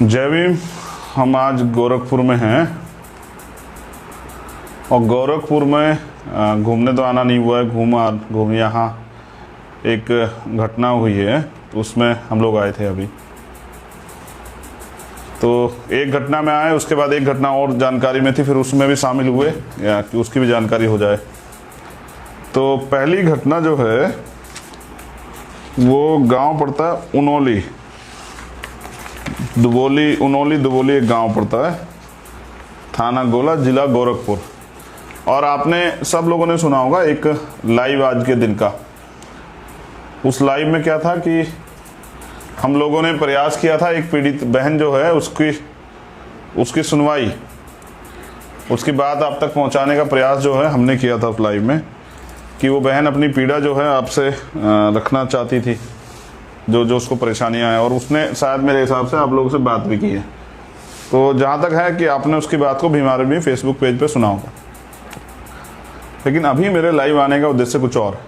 जय भीम। हम आज गोरखपुर में हैं और गोरखपुर में घूमने तो आना नहीं हुआ है। घूम यहाँ एक घटना हुई है तो उसमें हम लोग आए थे अभी। तो एक घटना में आए, उसके बाद एक घटना और जानकारी में थी, फिर उसमें भी शामिल हुए या कि उसकी भी जानकारी हो जाए। तो पहली घटना जो है वो गांव पड़ता है उनोली दुबोली एक गांव पड़ता है, थाना गोला, जिला गोरखपुर। और आपने सब लोगों ने सुना होगा एक लाइव आज के दिन का। उस लाइव में क्या था कि हम लोगों ने प्रयास किया था, एक पीड़ित बहन जो है उसकी सुनवाई, उसकी बात आप तक पहुंचाने का प्रयास जो है हमने किया था उस लाइव में, कि वो बहन अपनी पीड़ा जो है आपसे रखना चाहती थी, जो उसको परेशानियां हैं। और उसने शायद मेरे हिसाब से आप लोगों से बात भी की है। तो जहाँ तक है कि आपने उसकी बात को भी हमारे भी फेसबुक पेज पे सुना होगा। लेकिन अभी मेरे लाइव आने का उद्देश्य कुछ और है।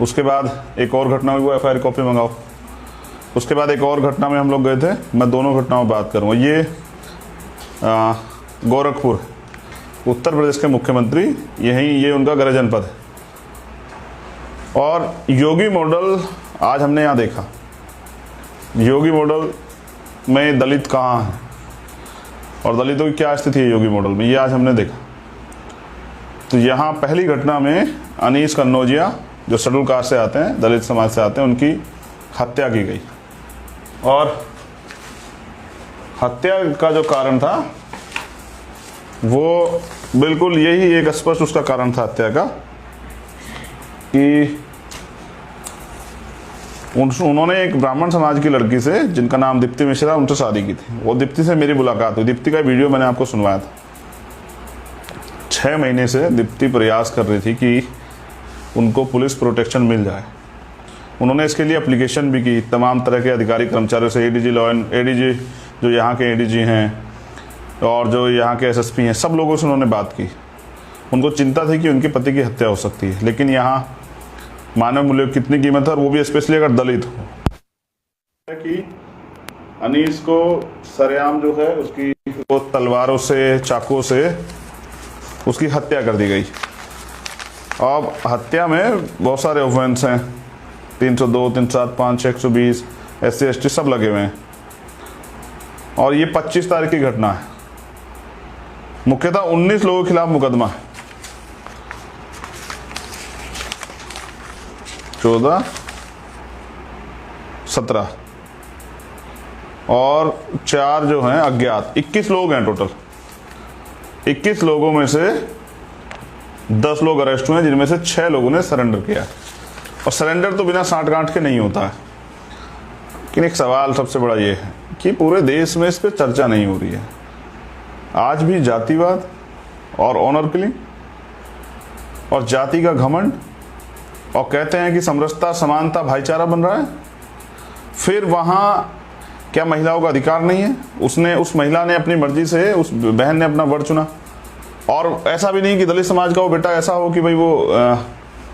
उसके बाद एक और घटना हुई, वो FIR कॉपी मंगाओ। उसके बाद एक और घटना में हम लोग गए थे। मैं दोनों घटनाओं में बात करूँगा। ये गोरखपुर, उत्तर प्रदेश के मुख्यमंत्री, ये उनका गृह जनपद है। और योगी मॉडल आज हमने यहाँ देखा। योगी मॉडल में दलित कहाँ है और दलितों की क्या स्थिति है योगी मॉडल में, ये आज हमने देखा। तो यहाँ पहली घटना में अनीस कन्नौजिया, जो शेड्यूल कास्ट से आते हैं, दलित समाज से आते हैं, उनकी हत्या की गई। और हत्या का जो कारण था वो बिल्कुल यही एक स्पष्ट उसका कारण था हत्या का, कि उन्होंने एक ब्राह्मण समाज की लड़की से, जिनका नाम दीप्ति मिश्रा, उनसे शादी की थी। वो दीप्ति से मेरी मुलाकात हुई। दीप्ति का वीडियो मैंने आपको सुनवाया था। 6 महीने से दीप्ति प्रयास कर रही थी कि उनको पुलिस प्रोटेक्शन मिल जाए। उन्होंने इसके लिए एप्लीकेशन भी की तमाम तरह के अधिकारी कर्मचारियों से, ADG जो यहाँ के ADG हैं और जो यहाँ के SSP हैं, सब लोगों से उन्होंने बात की। उनको चिंता थी कि उनके पति की हत्या हो सकती है। लेकिन यहाँ मानव मूल्य की कितनी कीमत है, और वो भी स्पेशली अगर दलित हो। कि अनीस को सरेआम जो है उसकी वो तलवारों से, चाकुओं से उसकी हत्या कर दी गई। अब हत्या में बहुत सारे ऑफेंस हैं, 302, 375, 120, SC ST सब लगे हुए हैं। और ये 25 तारीख की घटना है। मुख्यतः 19 लोगों के खिलाफ मुकदमा है। 14, 17 और 4 जो हैं अज्ञात। 21 लोग हैं टोटल। 21 लोगों में से 10 लोग अरेस्ट हुए हैं, जिनमें से 6 लोगों ने सरेंडर किया। और सरेंडर तो बिना साठ गांठ के नहीं होता है। लेकिन एक सवाल सबसे बड़ा ये है कि पूरे देश में इस पर चर्चा नहीं हो रही है। आज भी जातिवाद और ऑनर किलिंग और जाति का घमंड, और कहते हैं कि समरसता, समानता, भाईचारा बन रहा है। फिर वहाँ क्या महिलाओं का अधिकार नहीं है? उस महिला ने अपनी मर्जी से, उस बहन ने अपना वर चुना। और ऐसा भी नहीं कि दलित समाज का वो बेटा ऐसा हो कि भाई वो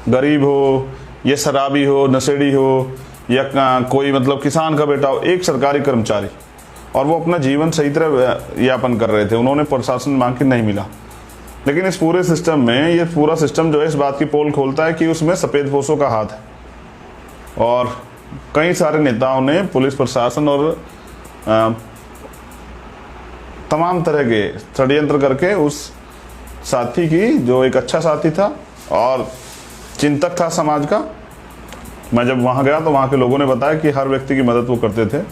गरीब हो, या शराबी हो, नशेड़ी हो, या कोई मतलब किसान का बेटा हो। एक सरकारी कर्मचारी, और वो अपना जीवन सही तरह यापन कर रहे थे। उन्होंने प्रशासन मांग के नहीं मिला। लेकिन इस पूरे सिस्टम में, ये पूरा सिस्टम जो है इस बात की पोल खोलता है कि उसमें सफ़ेद पोशों का हाथ है। और कई सारे नेताओं ने, पुलिस प्रशासन और तमाम तरह के षड्यंत्र करके उस साथी की, जो एक अच्छा साथी था और चिंतक था समाज का। मैं जब वहाँ गया तो वहाँ के लोगों ने बताया कि हर व्यक्ति की मदद वो करते थे,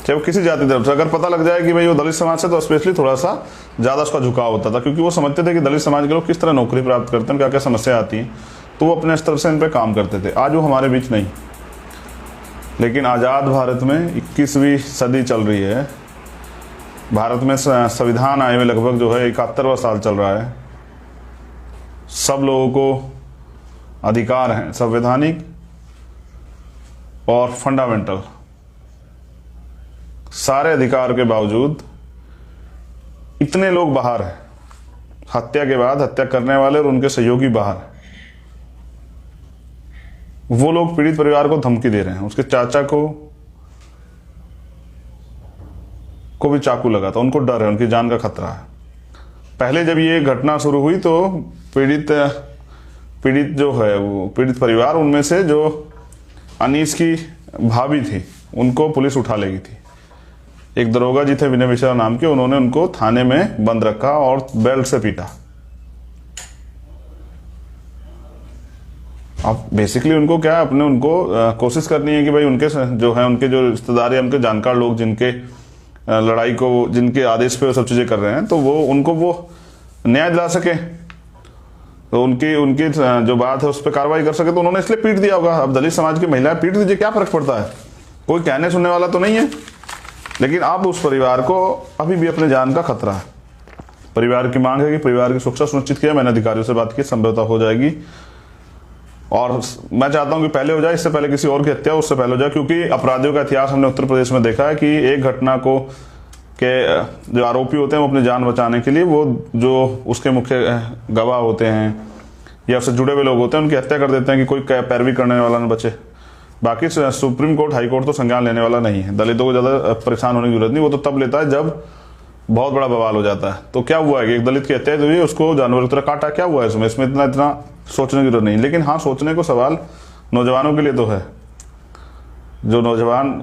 चाहे वो किसी जाति तरफ से। अगर पता लग जाए कि भाई वो दलित समाज से, तो स्पेशली थोड़ा सा ज़्यादा उसका झुकाव होता था, क्योंकि वो समझते थे कि दलित समाज के लोग किस तरह नौकरी प्राप्त करते हैं, क्या क्या समस्या आती हैं। तो वो अपने स्तर से इन पर काम करते थे। आज वो हमारे बीच नहीं। लेकिन आज़ाद भारत में 21वीं सदी चल रही है। भारत में संविधान आए हुए लगभग जो है 71वां साल चल रहा है। सब लोगों को अधिकार हैं, संवैधानिक और फंडामेंटल। सारे अधिकार के बावजूद इतने लोग बाहर हैं। हत्या के बाद हत्या करने वाले और उनके सहयोगी बाहर हैं। वो लोग पीड़ित परिवार को धमकी दे रहे हैं। उसके चाचा को को भी चाकू लगा था। उनको डर है, उनकी जान का खतरा है। पहले जब ये घटना शुरू हुई तो पीड़ित जो है वो पीड़ित परिवार, उनमें से जो अनीस की भाभी थी उनको पुलिस उठा ले गई थी। एक दरोगा जी थे विनय मिश्रा नाम के, उन्होंने उनको थाने में बंद रखा और बेल्ट से पीटा। अब बेसिकली उनको क्या है, अपने उनको कोशिश करनी है कि भाई उनके जो है, उनके जो रिश्तेदार या उनके जानकार लोग जिनके लड़ाई को, जिनके आदेश पे वो सब चीजें कर रहे हैं, तो वो उनको वो न्याय दिला सके, तो उनकी जो बात है उस पर कार्रवाई कर सके। तो उन्होंने इसलिए पीट दिया होगा। अब दलित समाज की महिलाएं पीट दीजिए, क्या फर्क पड़ता है, कोई कहने सुनने वाला तो नहीं है। लेकिन अब उस परिवार को अभी भी अपने जान का खतरा है। परिवार की मांग है कि परिवार की सुरक्षा सुनिश्चित किया। मैंने अधिकारियों से बात की, संभवतः हो जाएगी। और मैं चाहता हूं कि पहले हो जाए, इससे पहले किसी और की हत्या उससे पहले हो जाए, क्योंकि अपराधियों का इतिहास हमने उत्तर प्रदेश में देखा है कि एक घटना को के जो आरोपी होते हैं वो अपनी जान बचाने के लिए वो जो उसके मुख्य गवाह होते हैं या उससे जुड़े हुए लोग होते हैं उनकी हत्या कर देते हैं कि कोई पैरवी करने वाला न बचे। बाकी सुप्रीम कोर्ट, हाई कोर्ट तो संज्ञान लेने वाला नहीं है। दलितों को ज़्यादा परेशान होने की जरूरत नहीं, वो तो तब लेता है जब बहुत बड़ा बवाल हो जाता है। तो क्या हुआ है कि एक दलित की हत्या हुई, उसको जानवर की तरह काटा, क्या हुआ है इसमें इतना सोचने की जरूरत नहीं। लेकिन हाँ, सोचने को सवाल नौजवानों के लिए तो है, जो नौजवान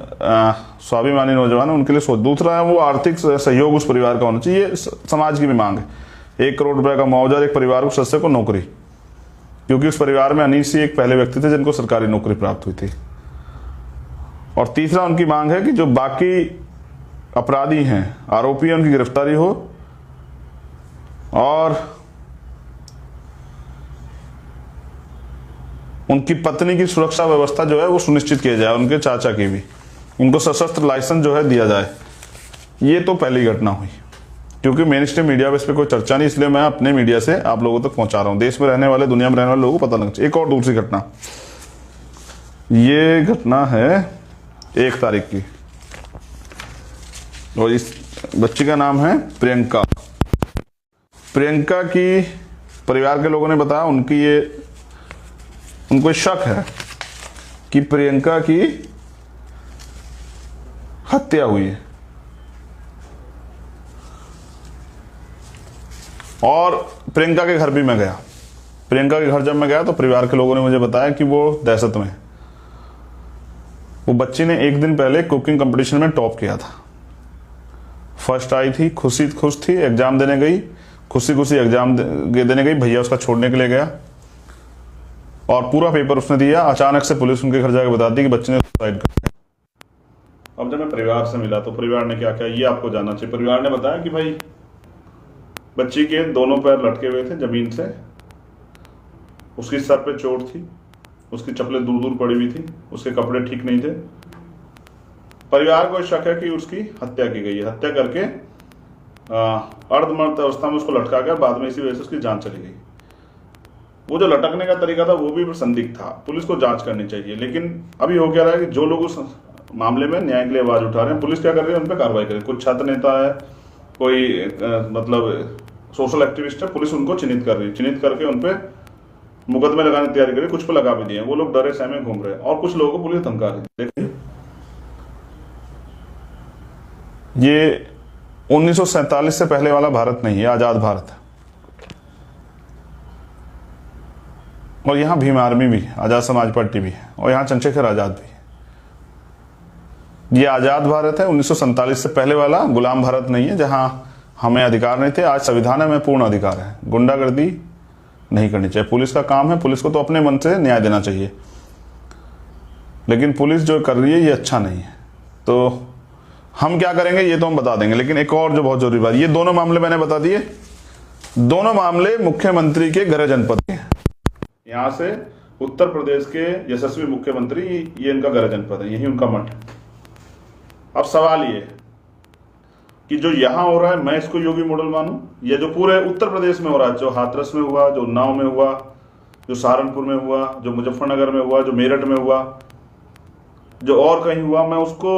स्वाभिमानी नौजवान है उनके लिए सोच। दूसरा है वो आर्थिक सहयोग उस परिवार का होना चाहिए। समाज की भी मांग है 1 करोड़ रुपए का मुआवजा, एक परिवार को, सदस्य को नौकरी, क्योंकि उस परिवार में अनीस ही एक पहले व्यक्ति थे जिनको सरकारी नौकरी प्राप्त हुई थी। और तीसरा उनकी मांग है कि जो बाकी अपराधी हैं, आरोपी हैं, उनकी गिरफ्तारी हो और उनकी पत्नी की सुरक्षा व्यवस्था जो है वो सुनिश्चित किया जाए, उनके चाचा की भी, उनको सशस्त्र लाइसेंस जो है दिया जाए। ये तो पहली घटना हुई, क्योंकि मेन स्ट्रीम मीडिया पे इस पर कोई चर्चा नहीं, इसलिए मैं अपने मीडिया से आप लोगों तक पहुंचा रहा हूं। देश में रहने वाले, दुनिया में रहने वाले लोगों को पता लगना चाहिए। एक और दूसरी घटना, ये घटना है 1 तारीख की, और इस बच्ची का नाम है प्रियंका। प्रियंका की परिवार के लोगों ने बताया उनको शक है कि प्रियंका की हत्या हुई है। और प्रियंका के घर भी मैं गया। प्रियंका के घर जब मैं गया तो परिवार के लोगों ने मुझे बताया कि वो दहशत में, वो बच्ची ने 1 दिन पहले कुकिंग कंपटीशन में टॉप किया था, फर्स्ट आई थी, खुश थी, एग्जाम देने गई, खुशी एग्जाम देने गई, भैया उसका छोड़ने के लिए गया और पूरा पेपर उसने दिया। अचानक से पुलिस उनके घर जाकर बताती कि बच्चे ने सुसाइड कर दिया। अब जब मैं परिवार से मिला तो परिवार ने क्या किया, ये आपको जानना चाहिए। परिवार ने बताया कि भाई बच्ची के दोनों पैर लटके हुए थे जमीन से, उसकी सर पे चोट थी, उसकी चप्पलें दूर पड़ी हुई थी, उसके कपड़े ठीक नहीं थे। परिवार को शक है कि उसकी हत्या की गई है। हत्या करके अर्धमर्त अवस्था में उसको लटका गया, बाद में इसी वजह से उसकी जान चली गई। वो जो लटकने का तरीका था वो भी संदिग्ध था, पुलिस को जांच करनी चाहिए। लेकिन अभी हो क्या रहा है कि जो लोग उस मामले में न्याय के लिए आवाज उठा रहे हैं, पुलिस क्या कर रही है, उन पर कार्रवाई करे। कुछ छात्र नेता है, कोई मतलब सोशल एक्टिविस्ट है, पुलिस उनको चिन्हित कर रही है, चिन्हित करके उन पर मुकदमे लगाने की तैयारी करी। कुछ पे लगा भी दिए, वो लोग डरे सहमे घूम रहे हैं और कुछ लोगों को पुलिस धमका रही है। देखिए, ये 1947 से पहले वाला भारत नहीं है, आजाद भारत है। और यहाँ भीम आर्मी भी है, आजाद समाज पार्टी भी है, और यहाँ चंद्रशेखर आजाद भी है। ये आजाद भारत है, 1947 से पहले वाला गुलाम भारत नहीं है, जहां हमें अधिकार नहीं थे। आज संविधान में पूर्ण अधिकार है। गुंडागर्दी नहीं करनी चाहिए, पुलिस का काम है, पुलिस को तो अपने मन से न्याय देना चाहिए। लेकिन पुलिस जो कर रही है ये अच्छा नहीं है। तो हम क्या करेंगे ये तो हम बता देंगे। लेकिन एक और जो बहुत जरूरी बात, ये दोनों मामले मैंने बता दिए, दोनों मामले मुख्यमंत्री के गृह जनपद के। यहाँ से उत्तर प्रदेश के यशस्वी मुख्यमंत्री, ये इनका गृह जनपद है, यही उनका मठ है। अब सवाल ये कि जो यहां हो रहा है, मैं इसको योगी मॉडल मानूं, ये जो पूरे उत्तर प्रदेश में हो रहा है, जो हाथरस में हुआ, जो उन्नाव में हुआ, जो सहारनपुर में हुआ, जो मुजफ्फरनगर में हुआ, जो मेरठ में हुआ, जो और कहीं हुआ, मैं उसको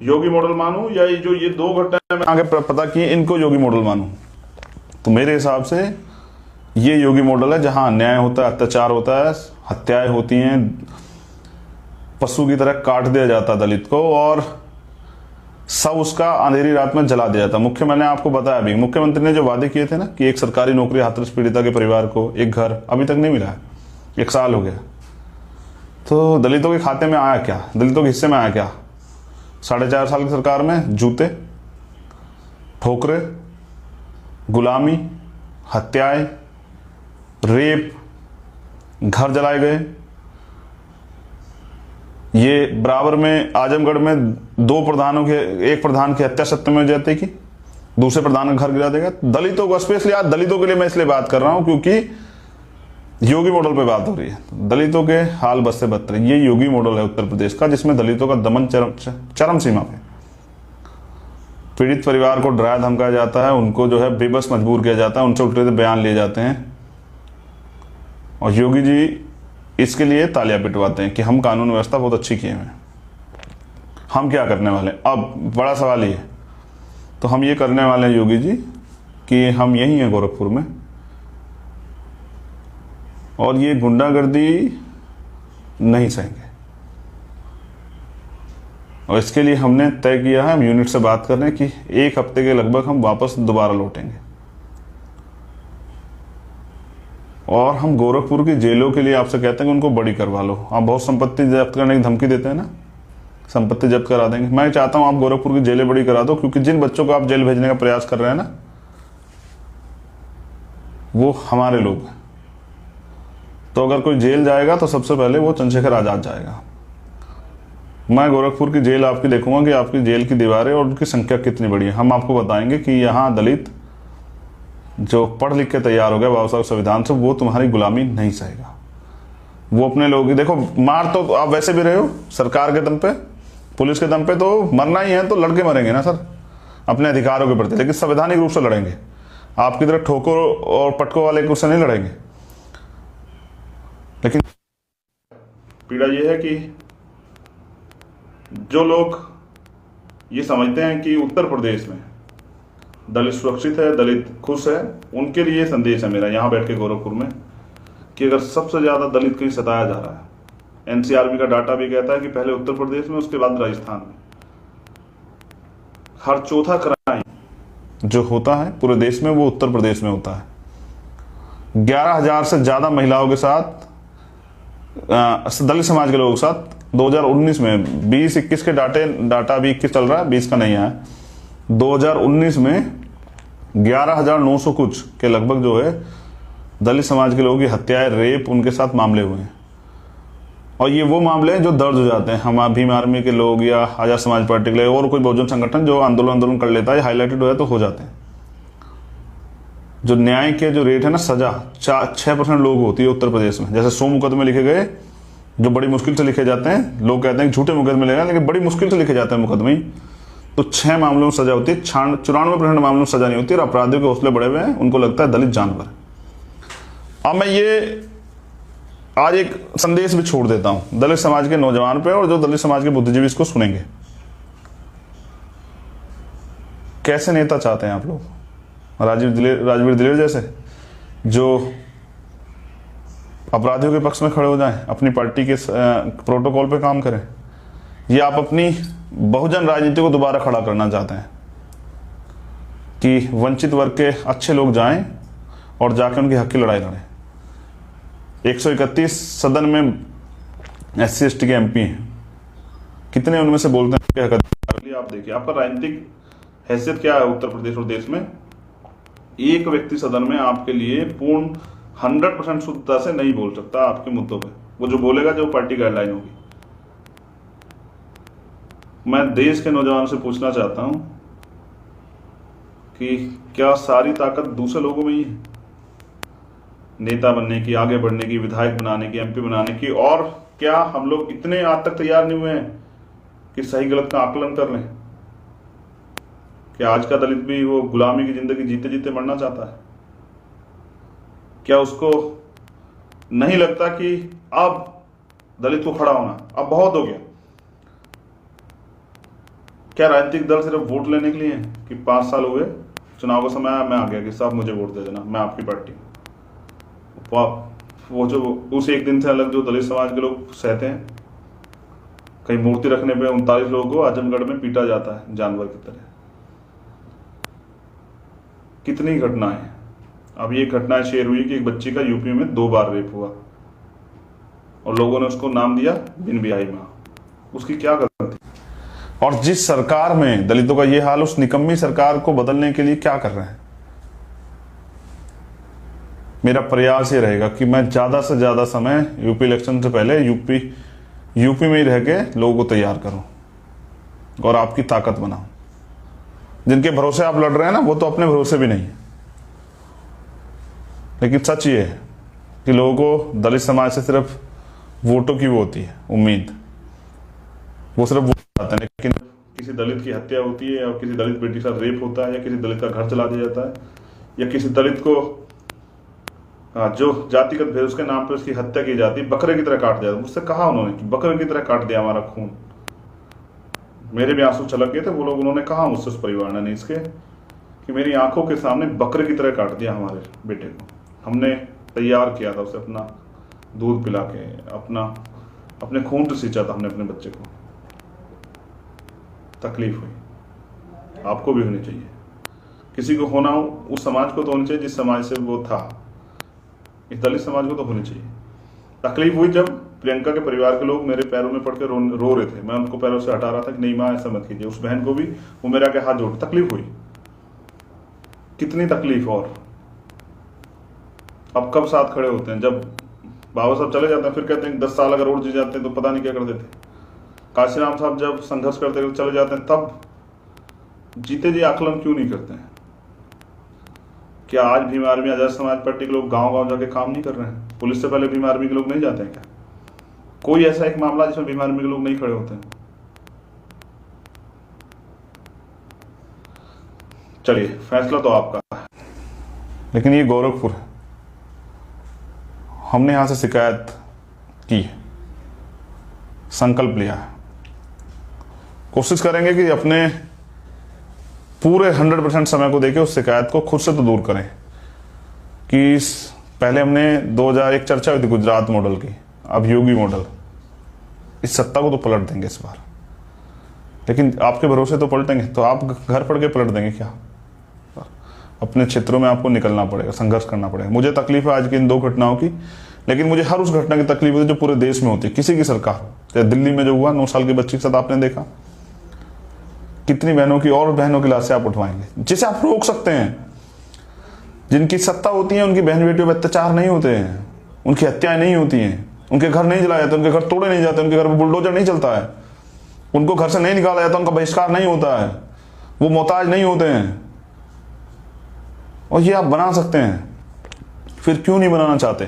योगी मॉडल मानूं, या ये 2 घटनाएं मैं आगे पता की इनको योगी मॉडल मानूं? तो मेरे हिसाब से ये योगी मॉडल है, जहां अन्याय होता है, अत्याचार होता है, हत्याएं होती हैं, पशु की तरह काट दिया जाता है दलित को, और सब उसका अंधेरी रात में जला दिया था। मैंने आपको बताया अभी, मुख्यमंत्री ने जो वादे किए थे ना कि एक सरकारी नौकरी हाथरस पीड़िता के परिवार को, एक घर, अभी तक नहीं मिला है, 1 साल हो गया। तो दलितों के खाते में आया क्या, दलितों के हिस्से में आया क्या? 4.5 साल की सरकार में जूते, ठोकरे, गुलामी, हत्याएं, रेप, घर जलाए गए। ये बराबर में आजमगढ़ में एक प्रधान की हत्या सत्य में जाती की, दूसरे प्रधान का घर गिरा देगा। दलितों को स्पेशली, आज दलितों के लिए मैं इसलिए बात कर रहा हूं क्योंकि योगी मॉडल पे बात हो रही है। दलितों के हाल बद से बदतर, ये योगी मॉडल है उत्तर प्रदेश का, जिसमें दलितों का दमन चरम सीमा पे। पीड़ित परिवार को डराया धमकाया जाता है, उनको जो है बेबस मजबूर किया जाता है, उनसे उल्टे बयान लिए जाते हैं। और योगी जी इसके लिए तालियां पिटवाते हैं कि हम कानून व्यवस्था बहुत अच्छी किए हैं। हम क्या करने वाले? अब बड़ा सवाल ये, तो हम ये करने वाले हैं योगी जी कि हम यही हैं गोरखपुर में, और ये गुंडागर्दी नहीं सहेंगे। और इसके लिए हमने तय किया है, हम यूनिट से बात कर रहे हैं कि 1 हफ्ते के लगभग हम वापस दोबारा लौटेंगे। और हम गोरखपुर की जेलों के लिए आपसे कहते हैं कि उनको बड़ी करवा लो। आप बहुत संपत्ति जब्त करने की धमकी देते हैं ना, संपत्ति जब्त करा देंगे। मैं चाहता हूं आप गोरखपुर की जेलें बड़ी करा दो, क्योंकि जिन बच्चों को आप जेल भेजने का प्रयास कर रहे हैं ना, वो हमारे लोग हैं। तो अगर कोई जेल जाएगा तो सबसे पहले वो चंद्रशेखर आजाद जाएगा। मैं गोरखपुर की जेल आपकी देखूंगा कि आपकी जेल की दीवारें और उनकी संख्या कितनी बड़ी है। हम आपको बताएंगे कि यहाँ दलित जो पढ़ लिख के तैयार हो गया बाबा साहब संविधान से, वो तुम्हारी गुलामी नहीं सहेगा। वो अपने लोग ही देखो, मार तो आप वैसे भी रहे हो सरकार के दम पे, पुलिस के दम पे, तो मरना ही है तो लड़के मरेंगे ना सर अपने अधिकारों के प्रति, लेकिन संवैधानिक रूप से लड़ेंगे। आपकी तरह ठोकर और पटकों वाले को से नहीं लड़ेंगे। लेकिन पीड़ा यह है कि जो लोग ये समझते हैं कि उत्तर प्रदेश में दलित सुरक्षित है, दलित खुश है, उनके लिए संदेश है मेरा यहाँ बैठ के गोरखपुर में कि अगर सबसे ज्यादा दलित कहीं सताया जा रहा है, एनसीआरबी का डाटा भी कहता है कि पहले उत्तर प्रदेश में, उसके बाद राजस्थान में। हर चौथा क्राइम जो होता है पूरे देश में वो उत्तर प्रदेश में होता है। 11,000 से ज्यादा महिलाओं के साथ, दलित समाज के लोगों के साथ 2019 में, 20-21 के डाटा भी 21 चल रहा है, 20 का नहीं है। 2019 में 11,900 कुछ के लगभग जो है दलित समाज के लोगों की हत्याएं, रेप, उनके साथ मामले हुए हैं। और ये वो मामले हैं जो दर्ज हो जाते हैं। हम भीम आर्मी के लोग या आजाद समाज पार्टी के लोग और कोई बहुजन संगठन जो आंदोलन कर लेता है, हाईलाइटेड हो जाए तो हो जाते हैं। जो न्याय के जो रेट है ना, सजा 6% लोग होती है उत्तर प्रदेश में। जैसे 100 मुकदमे लिखे गए जो बड़ी मुश्किल से लिखे जाते हैं, लोग कहते हैं कि झूठे मुकदमे लेगा, लेकिन बड़ी मुश्किल से लिखे जाते हैं मुकदमे, तो 6 मामलों में सजा होती है। 94% मामलों में सजा नहीं होती। और अपराधियों के हौसले बढ़े हुए हैं, उनको लगता है दलित जानवर। अब मैं ये आज एक संदेश भी छोड़ देता हूं दलित समाज के नौजवान पे, और जो दलित समाज के बुद्धिजीवी इसको सुनेंगे। कैसे नेता चाहते हैं आप लोग? राजवीर दिलेर जैसे जो अपराधियों के पक्ष में खड़े हो जाएं, अपनी पार्टी के प्रोटोकॉल पे काम करें, या आप अपनी बहुजन राजनीति को दोबारा खड़ा करना चाहते हैं कि वंचित वर्ग के अच्छे लोग जाएं और जाकर उनकी हक की लड़ाई लड़ें? 131 सदन में SC/ST के MP हैं, कितने उनमें से बोलते हैं हक अधिकार? आप देखिए आपका राजनीतिक हैसियत क्या है उत्तर प्रदेश और देश में। एक व्यक्ति सदन में आपके लिए पूर्ण 100% शुद्धता से नहीं बोल सकता आपके मुद्दों पे। वो जो बोलेगा जो पार्टी गाइडलाइन होगी। मैं देश के नौजवान से पूछना चाहता हूं कि क्या सारी ताकत दूसरे लोगों में ही है नेता बनने की, आगे बढ़ने की, विधायक बनाने की, MP बनाने की? और क्या हम लोग इतने आज तक तैयार नहीं हुए हैं कि सही गलत का आकलन कर लें? क्या आज का दलित भी वो गुलामी की जिंदगी जीते जीते मरना चाहता है? क्या उसको नहीं लगता कि अब दलित को खड़ा होना अब बहुत हो गया? क्या राजनीतिक दल सिर्फ वोट लेने के लिए है कि 5 साल हुए, चुनाव का समय आया, मैं आ गया कि साहब मुझे वोट दे देना, मैं आपकी पार्टी? वो जो उस एक दिन से अलग जो दलित समाज के लोग सहते हैं, कहीं मूर्ति रखने पे 39 लोगों को आजमगढ़ में पीटा जाता है जानवर की तरह। कितनी घटनाएं। अब ये घटनाएं शेयर हुई कि एक बच्ची का यूपी में 2 बार रेप हुआ और लोगों ने उसको नाम दिया बिन बिहाई मां। उसकी क्या गलती? और जिस सरकार में दलितों का ये हाल, उस निकम्मी सरकार को बदलने के लिए क्या कर रहे हैं? मेरा प्रयास ये रहेगा कि मैं ज्यादा से ज्यादा समय यूपी इलेक्शन से पहले यूपी में ही रह के लोगों को तैयार करूं और आपकी ताकत बनाऊं। जिनके भरोसे आप लड़ रहे हैं ना, वो तो अपने भरोसे भी नहीं है। लेकिन सच ये है कि लोगों को दलित समाज से सिर्फ वोटों की वो होती है उम्मीद, वो सिर्फ वोट चाहते हैं। लेकिन किसी दलित की हत्या होती है और किसी दलित बेटी के साथ रेप होता है या किसी दलित का घर चला दिया जाता है या किसी दलित को जो जातिगत भेद उसके नाम पे उसकी हत्या की जाती है, बकरे की तरह काट दिया। मुझसे कहा उन्होंने कि बकरे की तरह काट दिया हमारा खून। मेरे भी आंसू छलक गए थे। वो लोग उन्होंने कहा मुझसे, उस परिवार ने नहीं, इसके कि मेरी आंखों के सामने बकरे की तरह काट दिया हमारे बेटे को। हमने तैयार किया था उसे, अपना दूध पिला के, अपने खून से सींचा था हमने अपने बच्चे को। तकलीफ हुई, आपको भी होनी चाहिए। किसी को होना हो, उस समाज को तो होनी चाहिए जिस समाज से वो था। इस दलित समाज को तो होनी चाहिए। तकलीफ हुई जब प्रियंका के परिवार के लोग मेरे पैरों में पड़ के रो रहे थे। मैं उनको पैरों से हटा रहा था कि नहीं माँ ऐसा मत कीजिए। उस बहन को भी वो मेरा के हाथ जोड़, तकलीफ हुई। कितनी तकलीफ। और अब कब साथ खड़े होते हैं? जब बाबा साहब चले जाते हैं फिर कहते हैं 10 साल अगर और जी जाते हैं तो पता नहीं क्या कर देते। काशीराम साहब जब संघर्ष करते चले जाते हैं तब जीते जी आकलन क्यों नहीं करते हैं? क्या आज भीम आर्मी आजाद समाज पार्टी के लोग गांव-गांव जाके काम नहीं कर रहे हैं? पुलिस से पहले भीम आर्मी के लोग नहीं जाते हैं क्या? कोई ऐसा एक मामला जिसमें भीम आर्मी के लोग नहीं खड़े होते हैं? चलिए, फैसला तो आपका है, लेकिन ये गोरखपुर है। हमने यहां से शिकायत की है, संकल्प लिया है। कोशिश करेंगे कि अपने पूरे 100% समय को देके उस शिकायत को खुद से तो दूर करें। कि पहले हमने 2001 चर्चा हुई थी गुजरात मॉडल की, अब योगी मॉडल। इस सत्ता को तो पलट देंगे इस बार। लेकिन आपके भरोसे तो पलटेंगे तो आप घर पड़ के पलट देंगे क्या? अपने क्षेत्रों में आपको निकलना पड़ेगा, संघर्ष करना पड़ेगा। मुझे तकलीफ है आज की इन 2 घटनाओं की, लेकिन मुझे हर उस घटना की तकलीफ होती है जो पूरे देश में होती है, किसी की सरकार हो। जैसे दिल्ली में जो हुआ 9 साल की बच्ची के साथ, आपने देखा कितनी बहनों की और बहनों की लाशें आप उठवाएंगे, जिसे आप रोक सकते हैं। जिनकी सत्ता होती है उनकी बहन बेटियों पर अत्याचार नहीं होते हैं, उनकी हत्याएं नहीं होती हैं, उनके घर नहीं जलाए जाते, उनके घर तोड़े नहीं जाते, उनके घर में बुलडोजर नहीं चलता है, उनको घर से नहीं निकाला जाता, उनका बहिष्कार नहीं होता है, वो मोहताज नहीं होते हैं। और ये आप बना सकते हैं, फिर क्यों नहीं बनाना चाहते?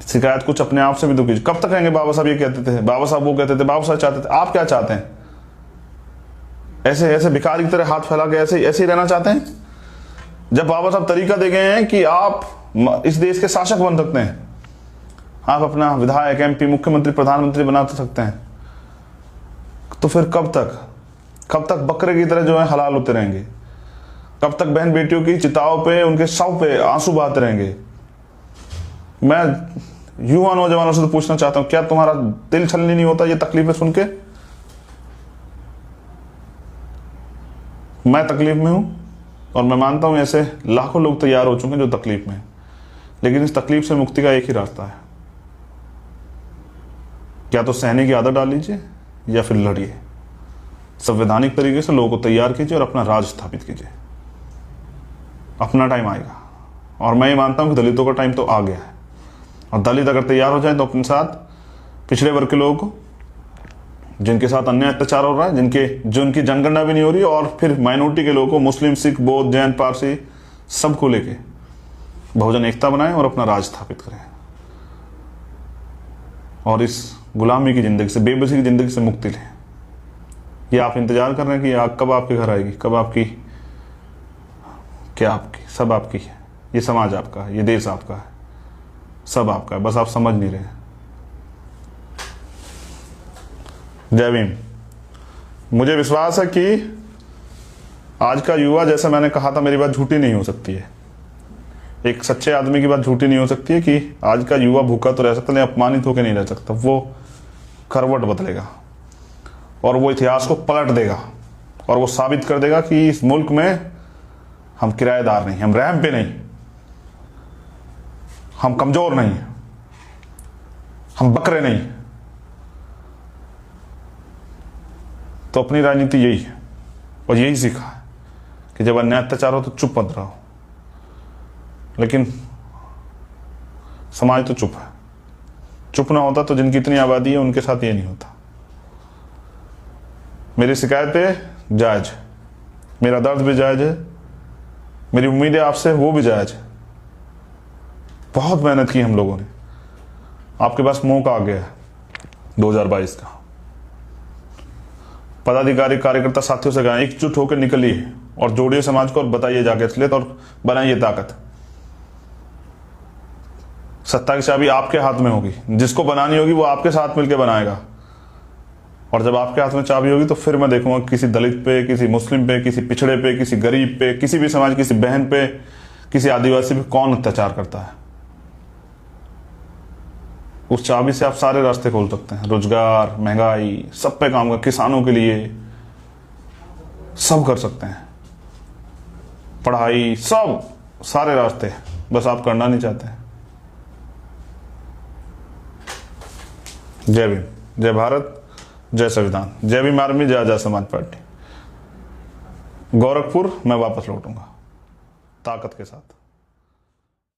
शिकायत कुछ अपने आप से भी तो कीजिए। कब तक रहेंगे? बाबा साहब ये कहते थे, बाबा साहब वो कहते थे, बाबा साहब चाहते थे। आप क्या चाहते हैं? ऐसे भिखारी की तरह हाथ फैला के ऐसे ही रहना चाहते हैं? जब बाबा साहब तरीका दे गए हैं कि आप इस देश के शासक बन सकते हैं, आप अपना विधायक, MP, मुख्यमंत्री, प्रधानमंत्री बना सकते हैं, तो फिर कब तक बकरे की तरह जो है हलाल होते रहेंगे? कब तक बहन बेटियों की चिताओं पे, उनके शव पे आंसू बहाते रहेंगे? मैं युवा नौजवानों से तो पूछना चाहता हूं, क्या तुम्हारा दिल छलनी नहीं होता ये तकलीफें सुन के? मैं तकलीफ में हूं और मैं मानता हूं ऐसे लाखों लोग तैयार हो चुके हैं जो तकलीफ में हैं। लेकिन इस तकलीफ से मुक्ति का एक ही रास्ता है, क्या तो सहने की आदत डाल लीजिए या फिर लड़िए। संवैधानिक तरीके से लोगों को तैयार कीजिए और अपना राज स्थापित कीजिए। अपना टाइम आएगा और मैं ये मानता हूं कि दलितों का टाइम तो आ गया है। और दलित अगर तैयार हो जाए तो अपने साथ पिछड़े वर्ग के लोगों को, जिनके साथ अन्य अत्याचार हो रहा है, जो उनकी जनगणना भी नहीं हो रही, और फिर माइनॉरिटी के लोगों को, मुस्लिम, सिख, बौद्ध, जैन, पारसी, सबको लेके बहुजन एकता बनाएं और अपना राज स्थापित करें। और इस गुलामी की जिंदगी से, बेबसी की जिंदगी से मुक्ति लें। ये आप इंतजार कर रहे हैं कि कब आपके घर आएगी, कब आपकी, क्या आपकी, सब आपकी है। ये समाज आपका है, ये देश आपका है, सब आपका है, बस आप समझ नहीं रहे। जय भीम। मुझे विश्वास है कि आज का युवा, जैसे मैंने कहा था, मेरी बात झूठी नहीं हो सकती है। एक सच्चे आदमी की बात झूठी नहीं हो सकती है कि आज का युवा भूखा तो रह सकता, लेकिन अपमानित होकर नहीं रह सकता। वो करवट बदलेगा और वो इतिहास को पलट देगा और वो साबित कर देगा कि इस मुल्क में हम किराएदार नहीं, हम रैंप पे नहीं, हम कमजोर नहीं, हम बकरे नहीं। तो अपनी राजनीति यही है और यही सीखा है कि जब अन्याय अत्याचार हो तो चुप मत रहो, लेकिन समाज तो चुप है। चुप ना होता तो जिनकी इतनी आबादी है उनके साथ ये नहीं होता। मेरी शिकायतें जायज, मेरा दर्द भी जायज है, मेरी उम्मीदें आपसे वो भी जायज है। बहुत मेहनत की हम लोगों ने, आपके पास मौका आ गया है 2022 का। पदाधिकारी कार्यकर्ता साथियों से कहा एकजुट होकर निकलिए और जोड़िए समाज को और बताइए जाके असलियत और बनाइए ताकत। सत्ता की चाबी आपके हाथ में होगी, जिसको बनानी होगी वो आपके साथ मिलकर बनाएगा। और जब आपके हाथ में चाबी होगी तो फिर मैं देखूंगा किसी दलित पे, किसी मुस्लिम पे, किसी पिछड़े पे, किसी गरीब पे, किसी भी समाज, किसी बहन पे, किसी आदिवासी पे कौन अत्याचार करता है। उस चाबी से आप सारे रास्ते खोल सकते हैं। रोजगार, महंगाई, सब पे काम कर, किसानों के लिए सब कर सकते हैं, पढ़ाई, सब सारे रास्ते, बस आप करना नहीं चाहते हैं। जय भीम, जय भारत, जय संविधान, जय भीम आर्मी, जय आजाद समाज पार्टी। गोरखपुर मैं वापस लौटूंगा ताकत के साथ।